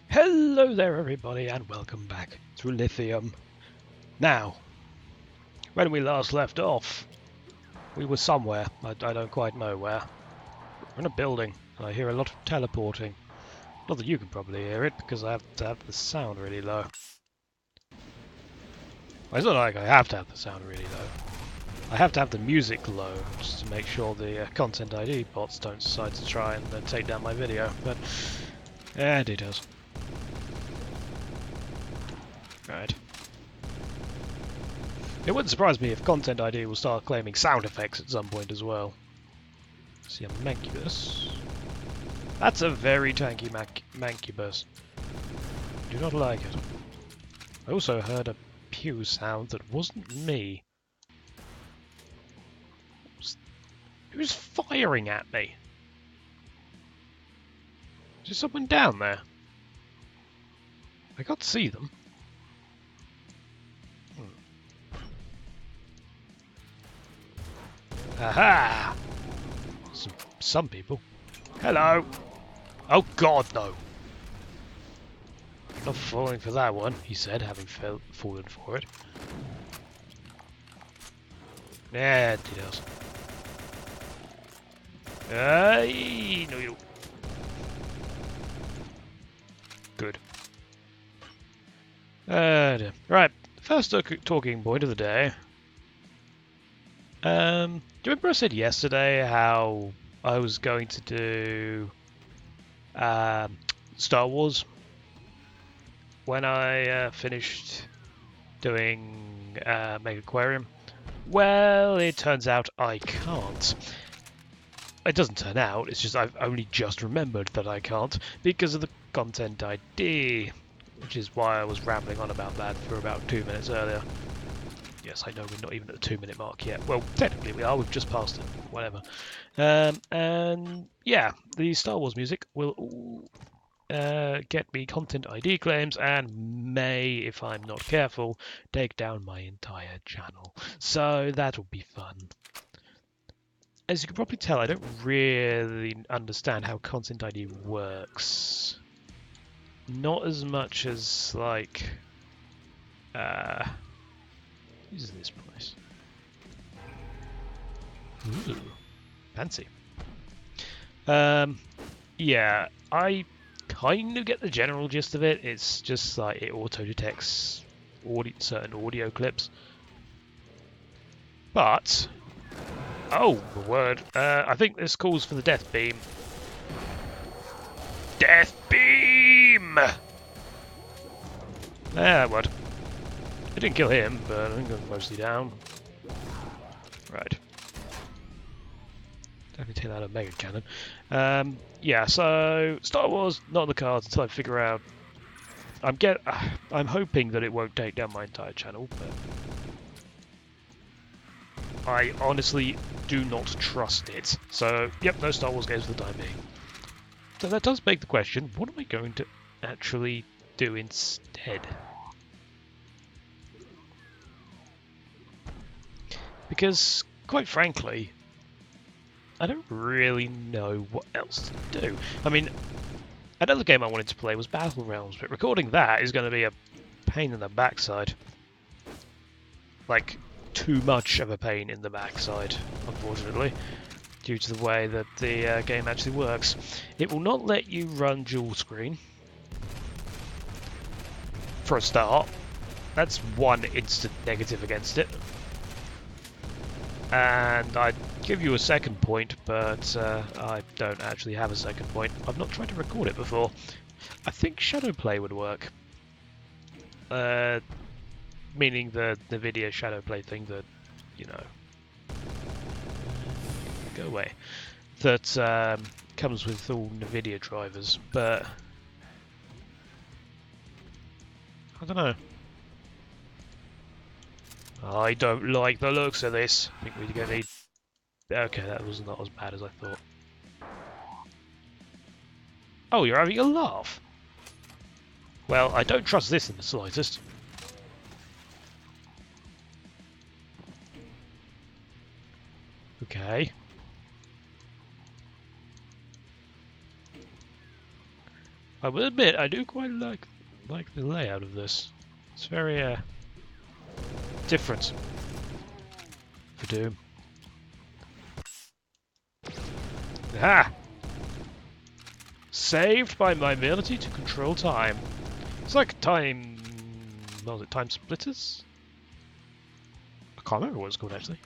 Hello there everybody and welcome back to Lithium. Now, when we last left off, we were somewhere, I don't quite know where. We're in a building and I hear a lot of teleporting. Not that you can probably hear it because I have to have the sound really low. Well, it's not like I have to have the sound really low. I have to have the music low just to make sure the content ID bots don't decide to try and take down my video, but details. Right. It wouldn't surprise me if Content ID will start claiming sound effects at some point as well. See a mancubus. That's a very tanky mancubus. Do not like it. I also heard a pew sound that wasn't me. Who's firing at me? Is there someone down there? I can't see them. Aha! Some people. Hello! Oh god, no! Not falling for that one, he said, having fallen for it. Yeah, details. Hey, no you. Good. Right, first talking point of the day. Do you remember I said yesterday how I was going to do Star Wars when I finished doing Mega Aquarium? Well, it turns out I can't. It doesn't turn out, it's just I've only just remembered that I can't because of the content ID, which is why I was rambling on about that for about 2 minutes earlier. Yes, I know we're not even at the 2-minute mark yet. Well, technically we are, we've just passed it, whatever. And yeah, the Star Wars music will get me content ID claims and may, if I'm not careful, take down my entire channel. So that'll be fun. As you can probably tell, I don't really understand how content ID works. Not as much as, like, what is this place? Ooh, fancy. Yeah, I kind of get the general gist of it. It's just like it auto-detects certain audio clips. But, oh, the word. I think this calls for the death beam. Death beam! That would. I didn't kill him, but I think I'm mostly down. Right. Definitely take that a mega cannon. Yeah, so Star Wars not on the cards until I figure out. I'm hoping that it won't take down my entire channel, but I honestly do not trust it. So, yep, no Star Wars games for the time being. So that does beg the question: what am I going to actually do instead? Because, quite frankly, I don't really know what else to do. I mean, another game I wanted to play was Battle Realms, but recording that is going to be a pain in the backside. Like, too much of a pain in the backside, unfortunately, due to the way that the game actually works. It will not let you run dual screen, for a start. That's one instant negative against it. And I'd give you a second point, but I don't actually have a second point. I've not tried to record it before. I think Shadowplay would work. Meaning the video Shadowplay thing that, you know... Go away. That comes with all NVIDIA drivers, but... I don't know. I don't like the looks of this. I think we're going to need... Okay, that was not as bad as I thought. Oh, you're having a laugh? Well, I don't trust this in the slightest. Okay. I will admit, I do quite like the layout of this. It's very different for Doom. Ah! Saved by my ability to control time. It's like time... what was it? Time splitters? I can't remember what it's called actually.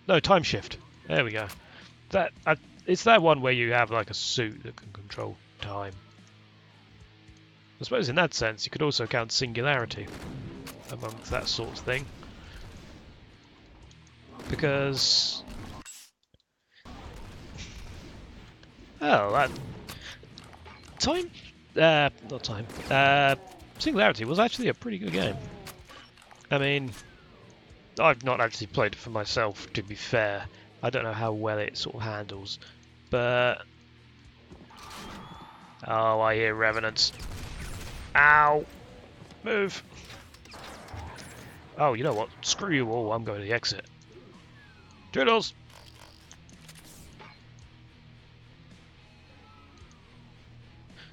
No, time shift. There we go. It's that one where you have like a suit that can control time. I suppose in that sense you could also count singularity amongst that sort of thing. Because... oh, that... time... not time. Singularity was actually a pretty good game. I mean, I've not actually played it for myself, to be fair. I don't know how well it sort of handles, but... oh, I hear revenants. Ow! Move! Oh, you know what? Screw you all, I'm going to the exit. Toodles!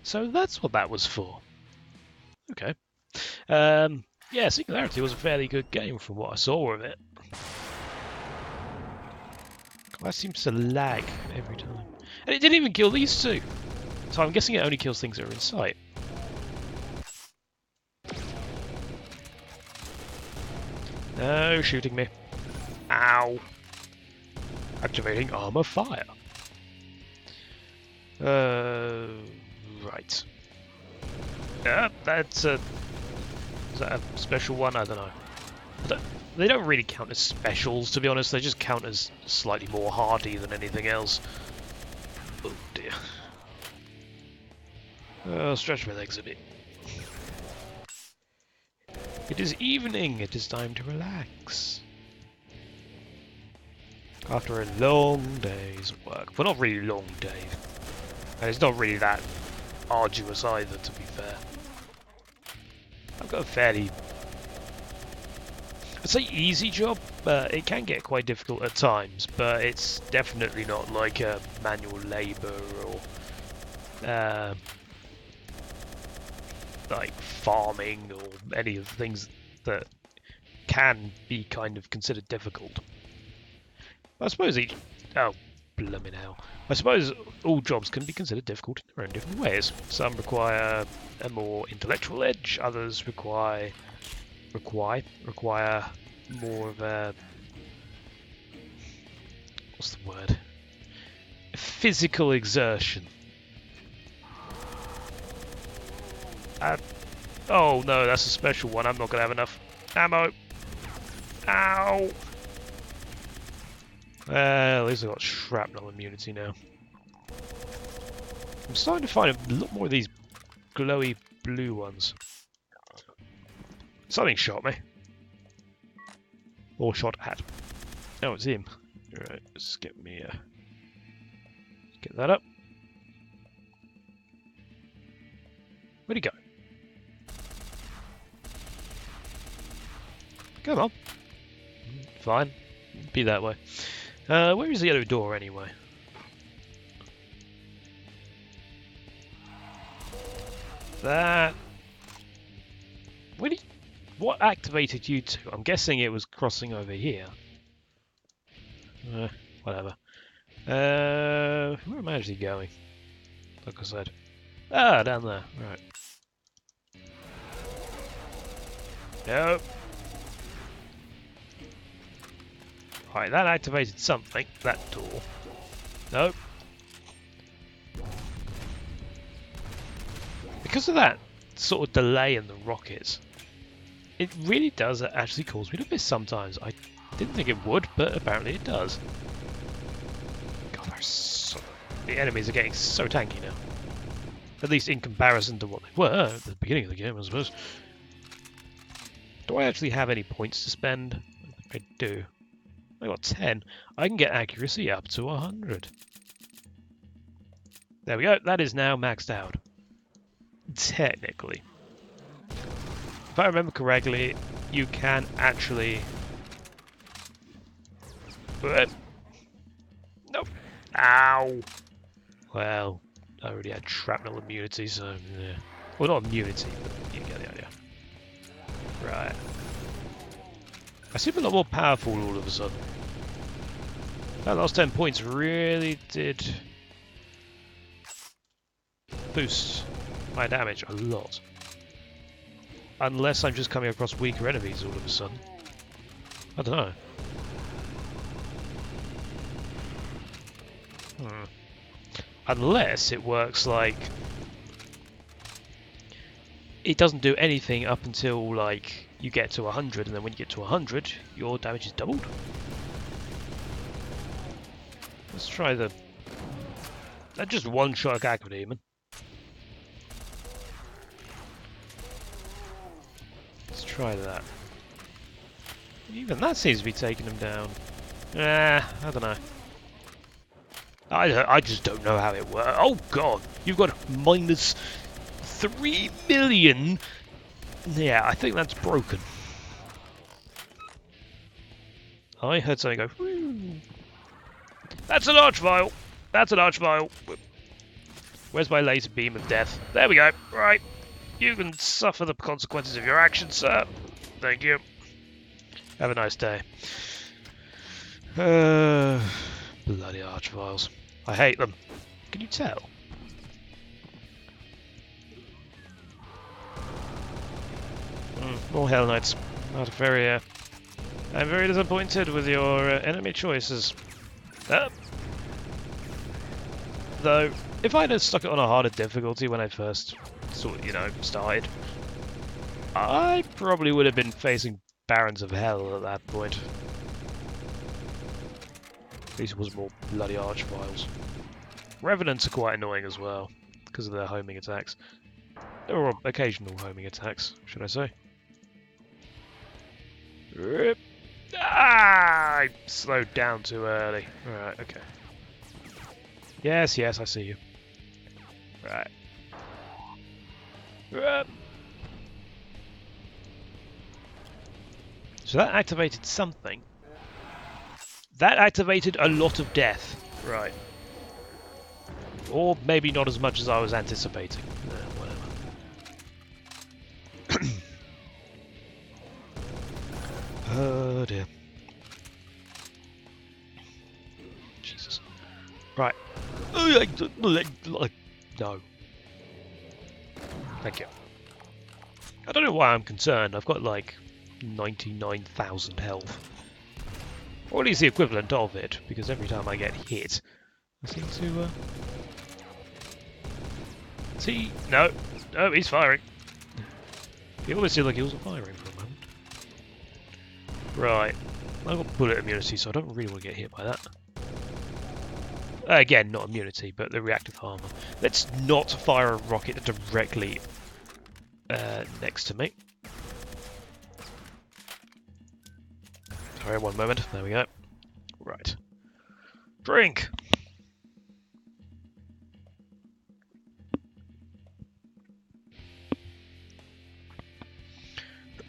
So that's what that was for. Okay. Yeah, Singularity was a fairly good game from what I saw of it. That seems to lag every time. And it didn't even kill these two! So I'm guessing it only kills things that are in sight. No shooting me. Ow! Activating armor fire. Right. Yeah, that's a... is that a special one? I don't know. They don't really count as specials, to be honest. They just count as slightly more hardy than anything else. Oh dear. I'll stretch my legs a bit. It is evening. It is time to relax. After a long day's work. Well, not really long day. And it's not really that arduous either, to be fair. I've got a fairly... I'd say easy job, but it can get quite difficult at times. But it's definitely not like a manual labour or like farming or any of the things that can be kind of considered difficult. I suppose each... oh, blimmin' hell. I suppose all jobs can be considered difficult in their own different ways. Some require a more intellectual edge, others require more of a... what's the word? Physical exertion. Oh no, that's a special one. I'm not going to have enough ammo. Ow! At least I've got shrapnel immunity now. I'm starting to find a lot more of these glowy blue ones. Something shot me. Or shot at. Oh, it's him. Alright, let's get me get that up. Where'd he go? Come on. Fine. Be that way. Where is the other door anyway? That... what activated you two? I'm guessing it was crossing over here. Whatever. Where am I actually going? Like I said. Ah, down there. Right. Nope. Right, that activated something. That door. Nope. Because of that sort of delay in the rockets, it really does actually cause me to miss sometimes. I didn't think it would, but apparently it does. God, the enemies are getting so tanky now. At least in comparison to what they were at the beginning of the game, I suppose. Do I actually have any points to spend? I think I do. I got 10. I can get accuracy up to 100. There we go. That is now maxed out. Technically. If I remember correctly, you can actually... Nope. Ow! Well, I already had shrapnel immunity, so yeah. Well, not immunity, but you get the idea. Right. I seem a lot more powerful all of a sudden. That last 10 points really did boost my damage a lot. Unless I'm just coming across weaker enemies all of a sudden. I don't know. Unless it works like... It doesn't do anything up until, like, you get to 100, and then when you get to 100, your damage is doubled. Let's try the... just one-shot Aqua Demon. Let's try that. Even that seems to be taking him down. I don't know. I just don't know how it works. Oh god, you've got minus 3 million. Yeah, I think that's broken. I heard something go. Whoo. That's an ARCHVILE. That's an ARCHVILE. Where's my laser beam of death? There we go. Right, you can suffer the consequences of your actions, sir. Thank you. Have a nice day. Bloody ARCHVILES. I hate them. Can you tell? More Hell Knights. I'm very disappointed with your enemy choices. Though, if I'd have stuck it on a harder difficulty when I first started, I probably would have been facing Barons of Hell at that point. At least it was more bloody ARCHVILES. Revenants are quite annoying as well, because of their homing attacks. Or occasional homing attacks, should I say. I slowed down too early. Right, okay. Yes, I see you. Right. So that activated something. That activated a lot of death. Right. Or maybe not as much as I was anticipating. Whatever. Oh dear. Jesus. Right. No. Thank you. I don't know why I'm concerned. I've got like 99,000 health. Or at least the equivalent of it, because every time I get hit, I seem to... See? No. No, he's firing. He always seemed like he wasn't firing for a moment. Right. I've got bullet immunity, so I don't really want to get hit by that. Again, not immunity, but the reactive armor. Let's not fire a rocket directly next to me. Sorry, one moment. There we go. Right. Drink!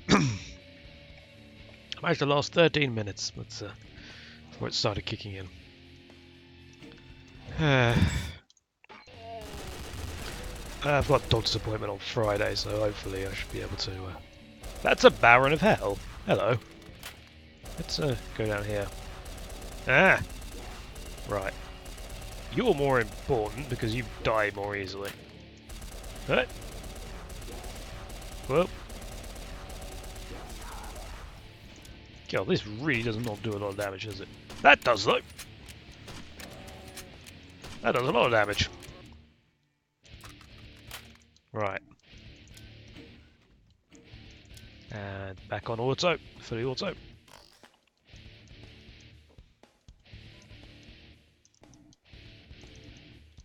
I managed to last 13 minutes before it started kicking in. I've got a doctor's appointment on Friday, so hopefully I should be able to... That's a Baron of Hell. Hello. Let's go down here. Ah! Right. You're more important because you die more easily. Huh? Well. God, this really does not do a lot of damage, does it? That does, though. That does a lot of damage. Right. And back on auto. Fully auto.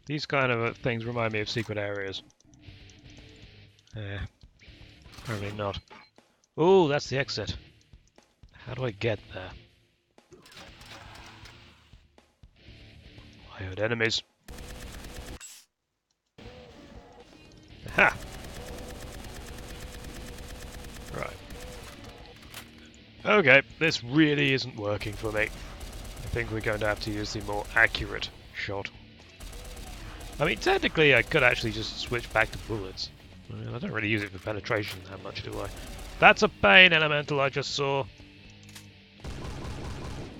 These kind of things remind me of secret areas. Probably not. Oh, that's the exit. How do I get there? I heard enemies. Aha! Right. Okay, this really isn't working for me. I think we're going to have to use the more accurate shot. I mean, technically I could actually just switch back to bullets. I don't really use it for penetration that much, do I? That's a pain elemental I just saw.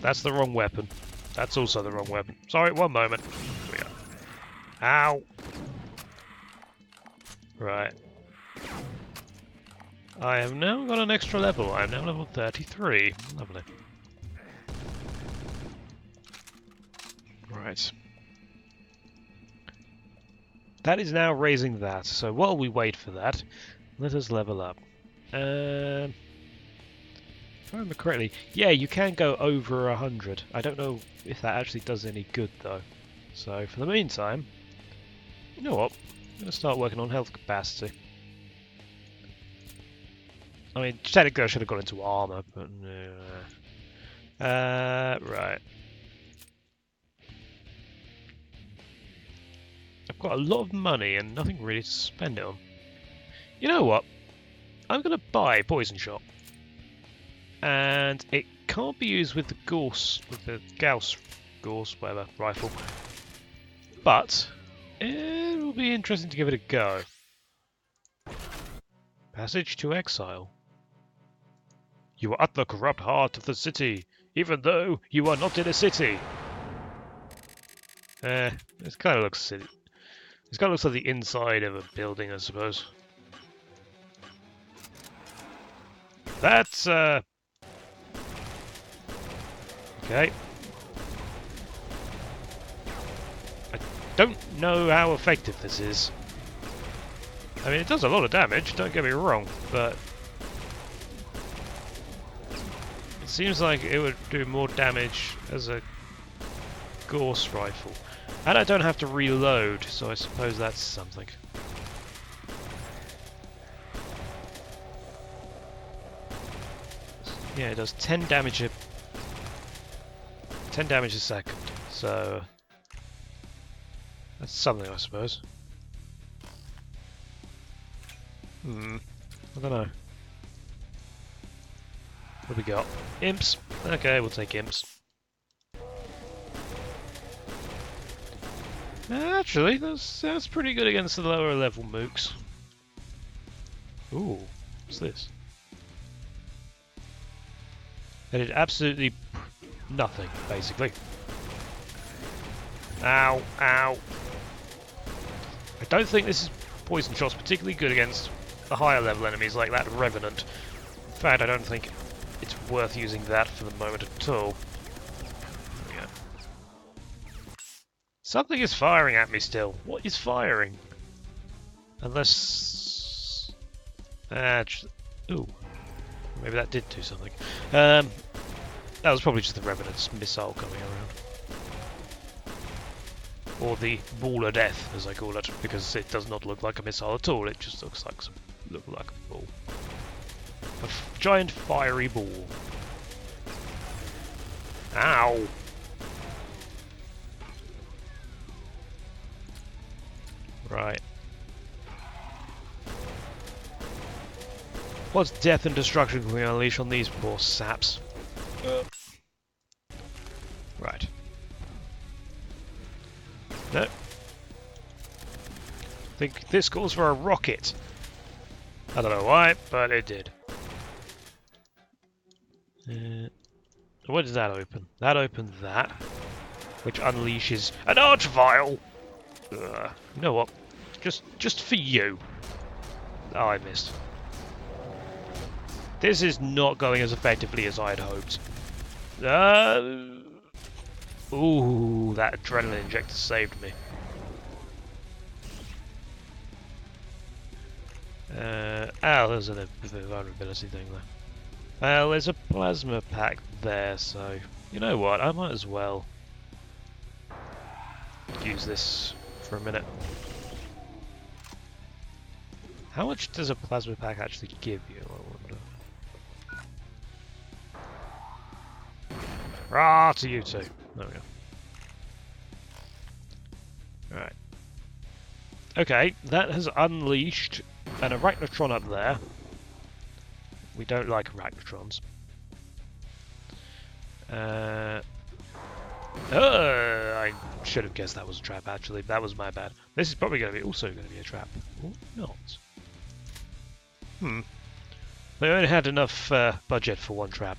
That's the wrong weapon. That's also the wrong weapon. Sorry, one moment. Here we go. Ow! Right. I have now got an extra level. I am now level 33. Lovely. Right. That is now raising that. So while we wait for that, let us level up. If I remember correctly, yeah, you can go over 100. I don't know if that actually does any good though. So for the meantime, you know what? I'm going to start working on health capacity. I mean, technically I should have got into armor, but right. I've got a lot of money and nothing really to spend it on. You know what? I'm going to buy Poison Shot. And it can't be used with the Gauss, whatever, rifle. But it will be interesting to give it a go. Passage to Exile. You are at the corrupt heart of the city, even though you are not in a city. This kind of looks silly. This kind of looks like the inside of a building, I suppose. That's, okay. I don't know how effective this is. I mean, it does a lot of damage, don't get me wrong, but it seems like it would do more damage as a Gauss rifle. And I don't have to reload, so I suppose that's something. Yeah, it does 10 damage a 10 damage a second, so that's something, I suppose. I don't know. What have we got? Imps. Okay, we'll take imps. Actually, that's pretty good against the lower level mooks. Ooh, what's this? They did absolutely nothing, basically. Ow, ow. I don't think this is Poison Shot's particularly good against the higher level enemies like that Revenant. In fact, I don't think it's worth using that for the moment at all. There we go. Something is firing at me still. What is firing? Unless... ooh. Maybe that did do something. That was probably just the Revenant's missile coming around. Or the ball of death, as I call it, because it does not look like a missile at all, it just looks like a ball. A giant fiery ball. Ow! Right. What death and destruction can we unleash on these poor saps? Right. No. I think this calls for a rocket. I don't know why, but it did. What does that open? That opens that, which unleashes an ARCHVILE! You know what? Just for you. Oh, I missed. This is not going as effectively as I had hoped. Ooh, that adrenaline injector saved me. There's a vulnerability thing there. Well, there's a plasma pack there, so you know what? I might as well use this for a minute. How much does a plasma pack actually give you? I wonder. Rah to you two. There we go. Alright. Okay, that has unleashed an arachnotron up there. We don't like arachnotrons. I should have guessed that was a trap, actually. That was my bad. This is probably also going to be a trap. Or not. They only had enough budget for one trap.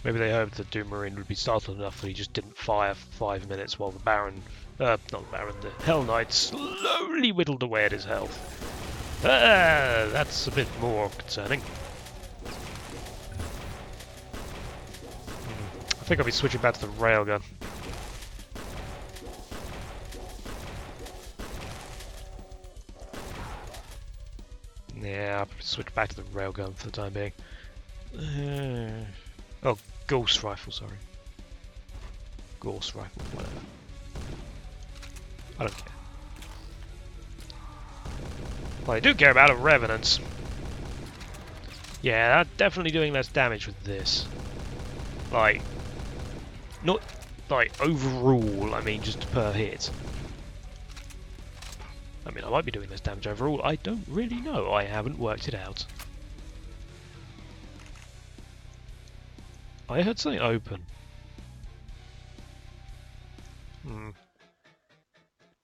Maybe they hoped that Doom Marine would be startled enough that he just didn't fire for 5 minutes while the Baron... not the Baron, the Hell Knight slowly whittled away at his health. That's a bit more concerning. I think I'll be switching back to the railgun. Yeah, I'll switch back to the railgun for the time being. Oh, Ghost Rifle, sorry. Ghost Rifle, whatever. I don't care. Well, I do care about a Revenant. Yeah, definitely doing less damage with this. Like, not like overall, I mean just per hit. I mean, I might be doing less damage overall. I don't really know. I haven't worked it out. I heard something open.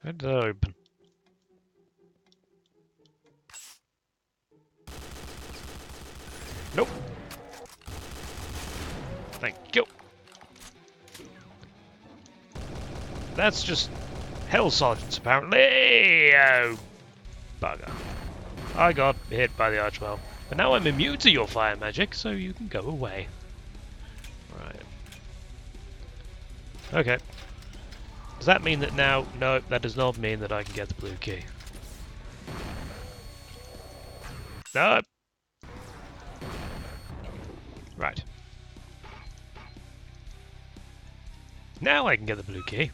Where did that open? Nope. Thank you. That's just Hell Sergeants, apparently. Oh, bugger. I got hit by the Archvile. But now I'm immune to your fire magic, so you can go away. Right. Okay. Does that mean that now... No, that does not mean that I can get the blue key. No! Right. Now I can get the blue key.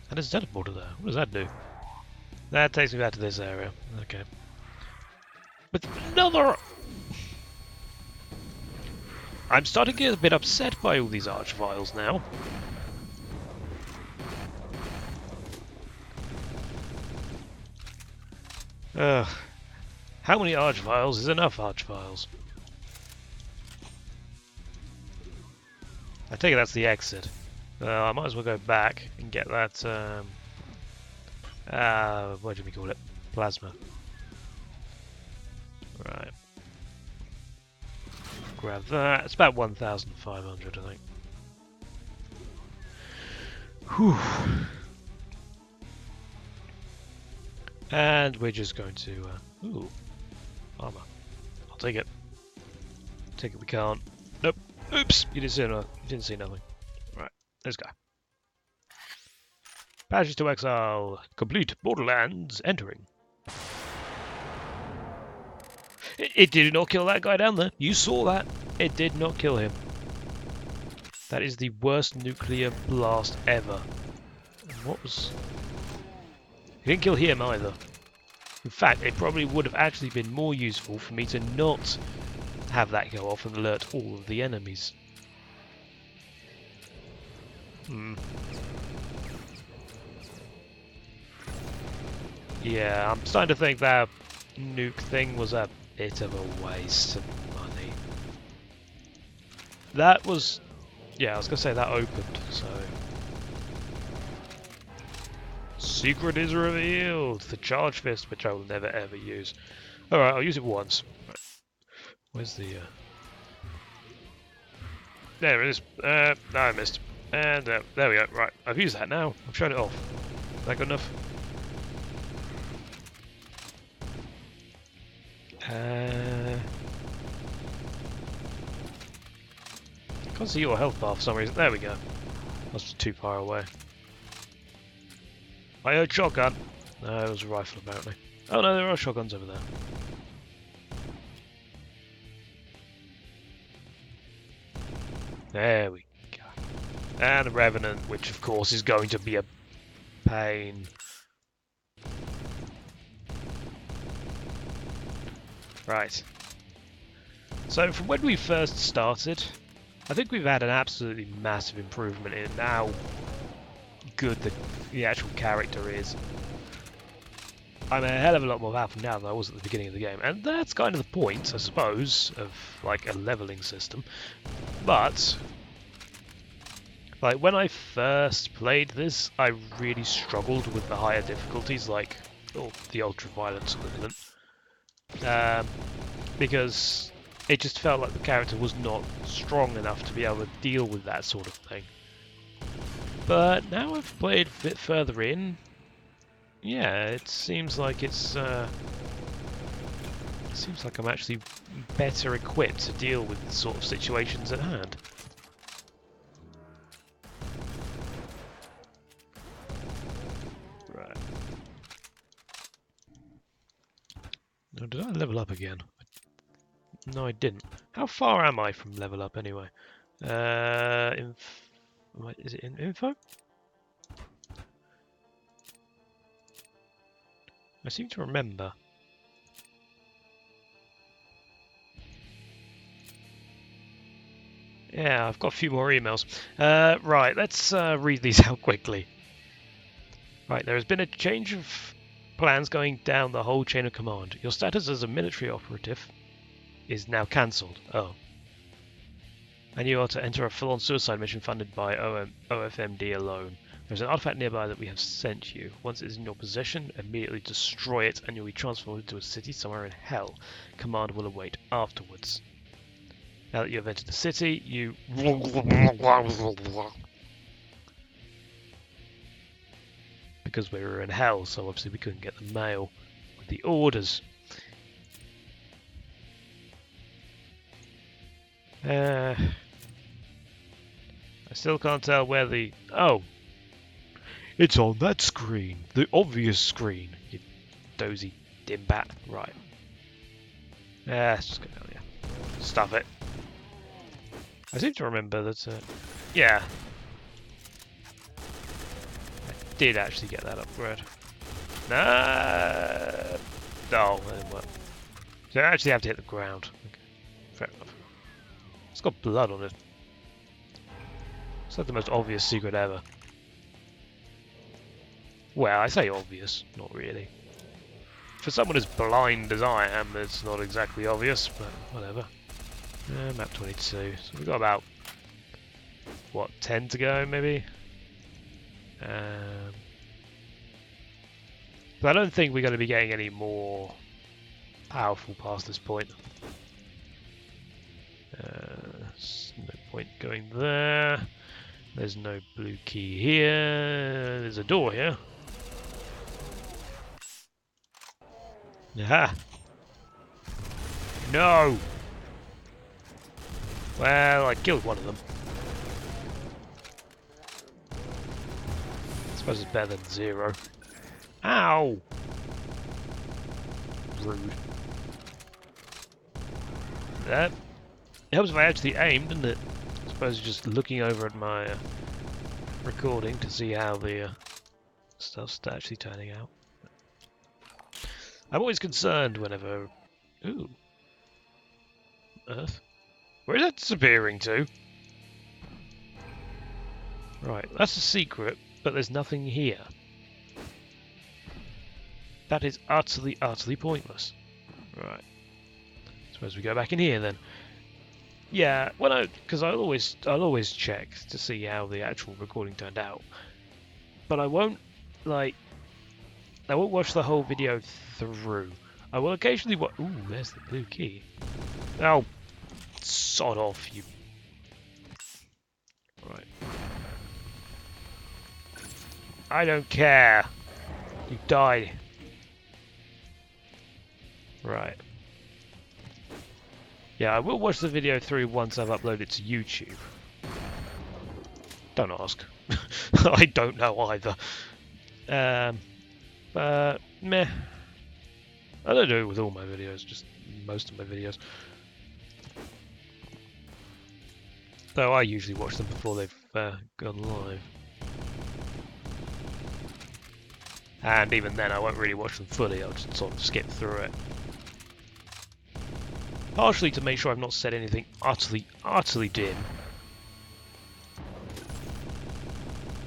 And there's a teleporter there. What does that do? That takes me back to this area. Okay. But another... I'm starting to get a bit upset by all these ARCHVILES now. How many ARCHVILES is enough ARCHVILES? I take it that's the exit. I might as well go back and get that, what do we call it? Plasma. Right. Grab that. It's about 1,500, I think. Whew. And we're just going to, ooh, armor. I'll take it. Take it, we can't. Nope. Oops, you didn't see nothing. You didn't see nothing. Right, let's go. Passage to exile. Complete. Borderlands entering. It did not kill that guy down there. You saw that. It did not kill him. That is the worst nuclear blast ever. And what was... He didn't kill him either. In fact, it probably would have actually been more useful for me to not have that go off and alert all of the enemies. Yeah, I'm starting to think that nuke thing was a bit of a waste of money. That was... Yeah, I was going to say that opened, so... Secret is revealed! The Charge Fist, which I will never ever use. Alright, I'll use it once. Right. Where's the... There it is. No, I missed. And there we go. Right, I've used that now. I've shown it off. Is that good enough? Can't see your health bar for some reason. There we go. Must be too far away. I heard shotgun. No, it was a rifle apparently. Oh no, there are shotguns over there. There we go. And a Revenant, which of course is going to be a pain. Right. So from when we first started, I think we've had an absolutely massive improvement in how good the actual character is. I'm a hell of a lot more powerful now than I was at the beginning of the game, and that's kind of the point, I suppose, of like a leveling system. But like when I first played this, I really struggled with the higher difficulties, like the ultra-violence equivalent, because it just felt like the character was not strong enough to be able to deal with that sort of thing. But now I've played a bit further in, yeah, it seems like seems like I'm actually better equipped to deal with the sort of situations at hand. Right. Now, did I level up again? No, I didn't. How far am I from level up anyway? Is it in info? I seem to remember. Yeah, I've got a few more emails. Right, let's read these out quickly. Right, there has been a change of plans going down the whole chain of command. Your status as a military operative is now cancelled. Oh. And you are to enter a full-on suicide mission funded by OFMD alone. There's an artifact nearby that we have sent you. Once it is in your possession, immediately destroy it and you'll be transformed into a city somewhere in hell. Command will await afterwards. Now that you have entered the city, you... Because we were in hell, so obviously we couldn't get the mail with the orders. I still can't tell where the... Oh! It's on that screen! The obvious screen! You dozy dimbat. Right. Let's just go down here. Stuff it. I seem to remember that... yeah. I did actually get that upgrade. No! Oh, it didn't work. So I actually have to hit the ground. Okay. Fair enough. It's got blood on it. It's like the most obvious secret ever. Well, I say obvious, not really. For someone as blind as I am, it's not exactly obvious, but whatever. Map 22. So we've got about, what, 10 to go, maybe? But I don't think we're going to be getting any more powerful past this point. There's no point going there. There's no blue key here. There's a door here. Aha! No! Well, I killed one of them. I suppose it's better than 0. Ow! Rude. That helps if I actually aimed, doesn't it? I suppose just looking over at my recording to see how the stuff's actually turning out. I'm always concerned whenever... Ooh. Earth? Where is that disappearing to? Right, that's a secret, but there's nothing here. That is utterly, utterly pointless. Right. Suppose we go back in here then. Yeah, well, because I'll always check to see how the actual recording turned out. But I won't, like... I won't watch the whole video through. I will occasionally watch... Ooh, there's the blue key. Oh, sod off, you... Right. I don't care. You died. Right. Yeah, I will watch the video through once I've uploaded it to YouTube. Don't ask. I don't know either. But meh. I don't do it with all my videos, just most of my videos. Though I usually watch them before they've gone live. And even then I won't really watch them fully, I'll just sort of skip through it. Partially to make sure I've not said anything utterly, utterly dim.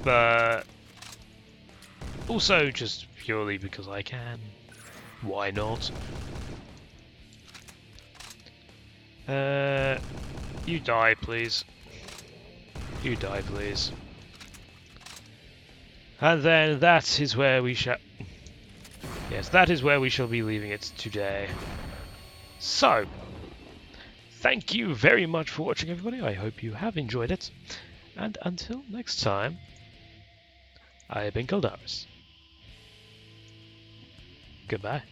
But also just purely because I can. Why not? You die, please. You die, please. And then that is where we shall... Yes, that is where we shall be leaving it today. So, thank you very much for watching, everybody. I hope you have enjoyed it. And until next time, I have been Caldaris. Goodbye.